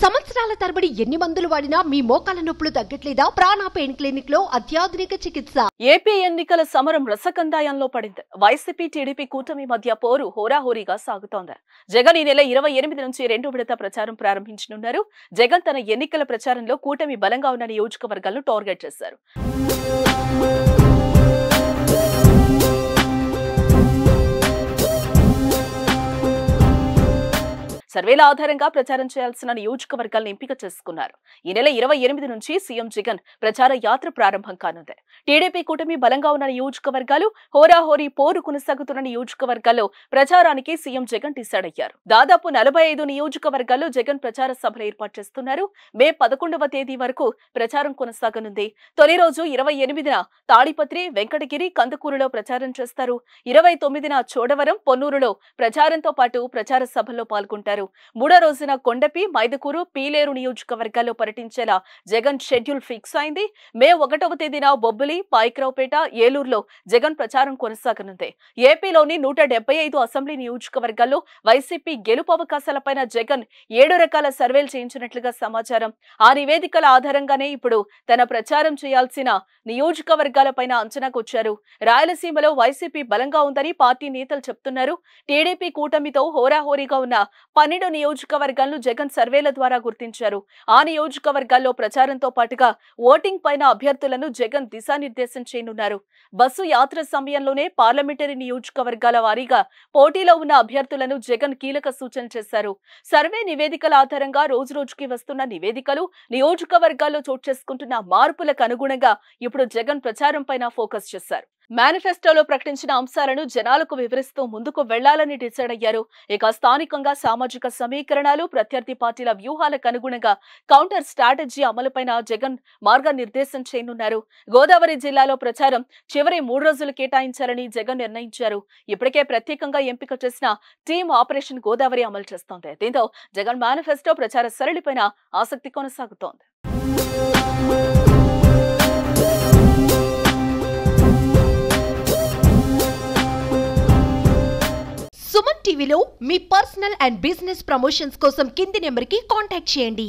సంవత్సరాల తరబడి ఎన్ని మందులు వాడినా మీ మోకాల నొప్పులు తగ్గట్లేదా? ప్రాణ పెయిన్ క్లినిక్ లో అత్యాధునిక చికిత్స. ఏపీ ఎన్నికల సమరం రసకందాయంలో పడింది. వైసీపీ టీడీపీ కూటమి మధ్య పోరు హోరాహోరీగా సాగుతోంది. జగన్ ఈ నెల 28 నుంచి 2వ విడత ప్రచారం ప్రారంభించనున్నారు. జగన్ తన ఎన్నికల ప్రచారంలో కూటమి బలంగా ఉన్న నియోజకవర్గాలను టార్గెట్ చేశారు. సర్వేల ఆధారంగా ప్రచారం చేయాల్సిన నియోజకవర్గాలను ఎంపిక చేసుకున్నారు. ఈ నెల 28 నుంచి సీఎం జగన్ ప్రచార యాత్ర ప్రారంభం కానుంది. టీడీపీ కూటమి బలంగా ఉన్న నియోజకవర్గాలు, హోరాహోరీ పోరు కొనసాగుతున్న నియోజకవర్గాల్లో ప్రచారానికి సీఎం జగన్ డిసైడ్ అయ్యారు. దాదాపు 45 నియోజకవర్గాల్లో జగన్ ప్రచార సభలు ఏర్పాటు చేస్తున్నారు. మే 11వ తేదీ వరకు ప్రచారం కొనసాగనుంది. తొలి రోజు 28న తాడిపత్రి, వెంకటగిరి, కందుకూరులో ప్రచారం చేస్తారు. 29న చోడవరం, పొన్నూరులో ప్రచారంతో పాటు ప్రచార సభల్లో పాల్గొంటారు. మూడో రోజున కొండపి, మైదుకూరు, పీలేరు నియోజకవర్గాల్లో పర్యటించేలా జగన్ షెడ్యూల్ ఫిక్స్ అయింది. మే 1వ తేదీన బొబ్బిలి, పాయకరావుపేట, ఏలూరులో జగన్ ప్రచారం కొనసాగనుంది. ఏపీలోని 175 అసెంబ్లీ నియోజకవర్గాల్లో వైసీపీ గెలుపు అవకాశాలపైన జగన్ 7 రకాల సర్వేలు చేయించినట్లుగా సమాచారం. ఆ నివేదికల ఆధారంగానే ఇప్పుడు తన ప్రచారం చేయాల్సిన నియోజకవర్గాలపైన అంచనాకు వచ్చారు. రాయలసీమలో వైసీపీ బలంగా ఉందని పార్టీ నేతలు చెప్తున్నారు. టీడీపీ కూటమితో హోరాహోరీగా ఉన్న 12 నియోజకవర్గాలను జగన్ సర్వేల ద్వారా గుర్తించారు. ఆ నియోజకవర్గాల్లో ప్రచారంతో పాటుగా ఓటింగ్ పైన అభ్యర్థులను జగన్ దిశానిర్దేశం చేయనున్నారు. బస్సు యాత్ర సమయంలోనే పార్లమెంటరీ నియోజకవర్గాల వారీగా పోటీలో ఉన్న అభ్యర్థులను జగన్ కీలక సూచన చేశారు. సర్వే నివేదికల ఆధారంగా రోజురోజుకి వస్తున్న నివేదికలు, నియోజకవర్గాల్లో చోటు చేసుకుంటున్న మార్పులకు అనుగుణంగా ఇప్పుడు జగన్ ప్రచారం పైన ఫోకస్ చేశారు. మేనిఫెస్టోలో ప్రకటించిన అంశాలను జనాలకు వివరిస్తూ ముందుకు వెళ్లాలని డిసైడ్ అయ్యారు. ఇక స్థానికంగా సామాజిక సమీకరణాలు, ప్రత్యర్థి పార్టీల వ్యూహాలకు అనుగుణంగా కౌంటర్ స్ట్రాటజీ అమలుపైన జగన్ మార్గనిర్దేశం చేయనున్నారు. గోదావరి జిల్లాలో ప్రచారం చివరి 3 రోజులు కేటాయించాలని జగన్ నిర్ణయించారు. ఇప్పటికే ప్రత్యేకంగా ఎంపిక చేసిన టీమ్ ఆపరేషన్ గోదావరి అమలు చేస్తోంది. దీంతో జగన్ మేనిఫెస్టో ప్రచార సరళిపైన ఆసక్తి కొనసాగుతోంది. సుమన్ టీవీలో మీ పర్సనల్ అండ్ బిజినెస్ ప్రమోషన్స్ కోసం కింది నెంబర్కి కాంటాక్ట్ చేయండి.